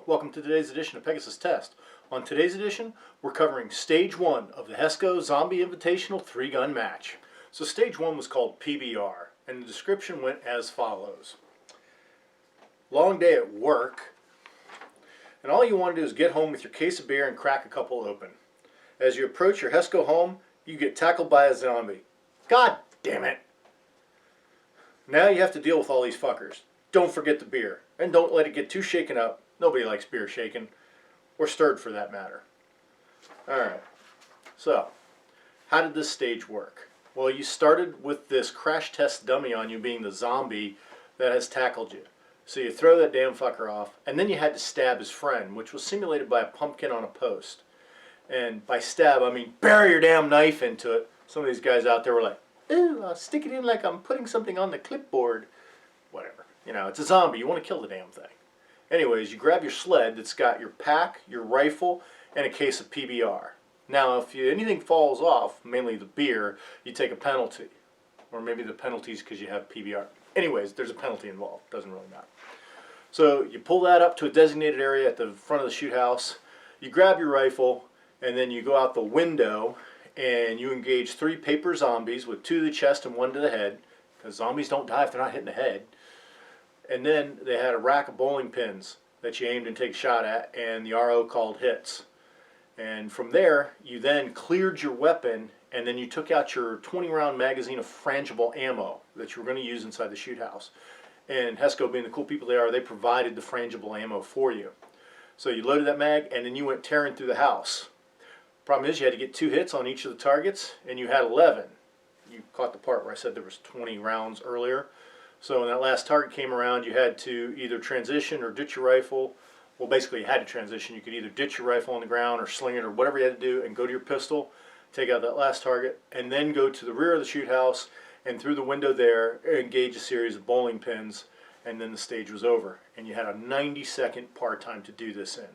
welcome to today's edition of Pegasus Test. On today's edition, we're covering Stage 1 of the Hesco Zombie Invitational 3-gun match. So Stage 1 was called PBR, and the description went as follows. Long day at work, and all you want to do is get home with your case of beer and crack a couple open. As you approach your Hesco home, you get tackled by a zombie. God damn it! Now you have to deal with all these fuckers. Don't forget the beer, and don't let it get too shaken up. Nobody likes beer shaken, or stirred for that matter. Alright, so how did this stage work? Well, you started with this crash test dummy on you being the zombie that has tackled you. So you throw that damn fucker off, and then you had to stab his friend, which was simulated by a pumpkin on a post. And by stab, I mean bury your damn knife into it. Some of these guys out there were like, ooh, I'll stick it in like I'm putting something on the clipboard. Whatever. You know, it's a zombie. You want to kill the damn thing. Anyways, you grab your sled that's got your pack, your rifle, and a case of PBR. Now, if anything falls off, mainly the beer, you take a penalty. Or maybe the penalty's because you have PBR. Anyways, there's a penalty involved. Doesn't really matter. So you pull that up to a designated area at the front of the shoot house. You grab your rifle, and then you go out the window, and you engage 3 paper zombies with 2 to the chest and 1 to the head. Because zombies don't die if they're not hitting the head. And then they had a rack of bowling pins that you aimed and take a shot at, and the RO called hits. And from there, you then cleared your weapon, and then you took out your 20-round magazine of frangible ammo that you were going to use inside the shoot house. And Hesco, being the cool people they are, they provided the frangible ammo for you. So you loaded that mag, and then you went tearing through the house. Problem is, you had to get 2 hits on each of the targets, and you had 11. You caught the part where I said there was 20 rounds earlier. So when that last target came around, you had to either transition or ditch your rifle. Well, basically you had to transition. You could either ditch your rifle on the ground or sling it or whatever you had to do and go to your pistol, take out that last target, and then go to the rear of the shoot house and through the window there engage a series of bowling pins, and then the stage was over. And you had a 90-second par time to do this in.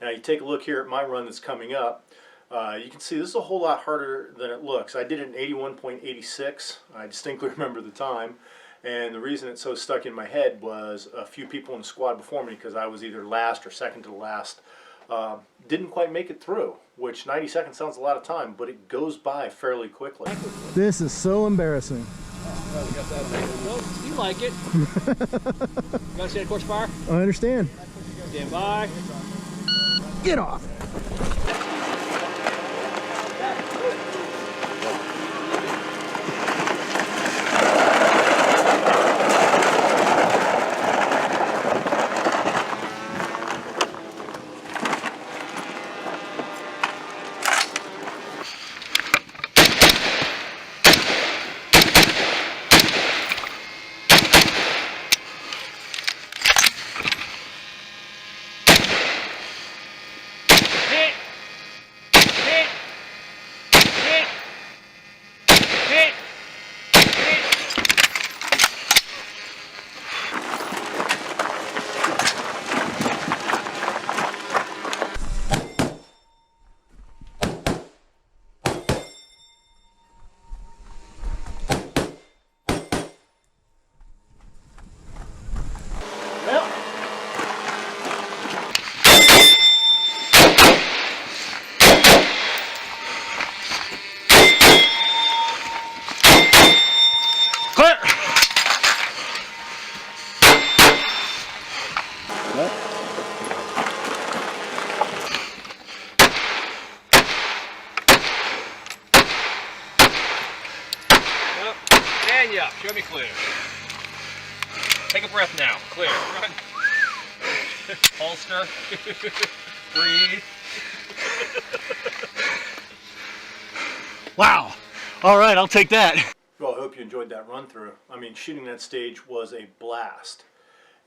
Now you take a look here at my run that's coming up. You can see this is a whole lot harder than it looks. I did it in 81.86. I distinctly remember the time. And the reason it's so stuck in my head was a few people in the squad before me, because I was either last or second to the last, didn't quite make it through, which 90 seconds sounds a lot of time, but it goes by fairly quickly. This is so embarrassing. Well, you like it. You want to see the course fire? I understand. Stand by. Get off. And yeah, show me clear. Take a breath now. Clear. Run. Holster. Breathe. Wow. All right, I'll take that. Well, I hope you enjoyed that run through. I mean, shooting that stage was a blast.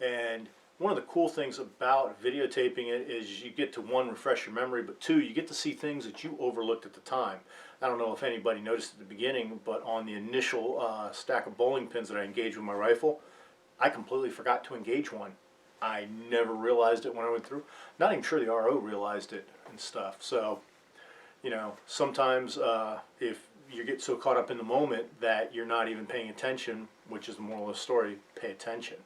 And one of the cool things about videotaping it is you get to, 1, refresh your memory, but 2, you get to see things that you overlooked at the time. I don't know if anybody noticed at the beginning, but on the initial stack of bowling pins that I engaged with my rifle, I completely forgot to engage one. I never realized it when I went through. Not even sure the RO realized it and stuff. So, you know, sometimes if you get so caught up in the moment that you're not even paying attention, which is the moral of the story, pay attention.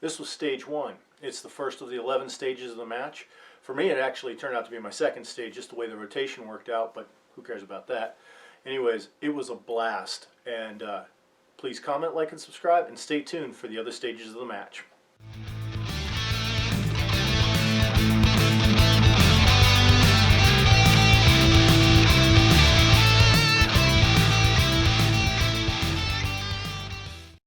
This was stage 1. It's the first of the 11 stages of the match. For me, it actually turned out to be my second stage, just the way the rotation worked out, but who cares about that? Anyways, it was a blast, and please comment, like, and subscribe, and stay tuned for the other stages of the match.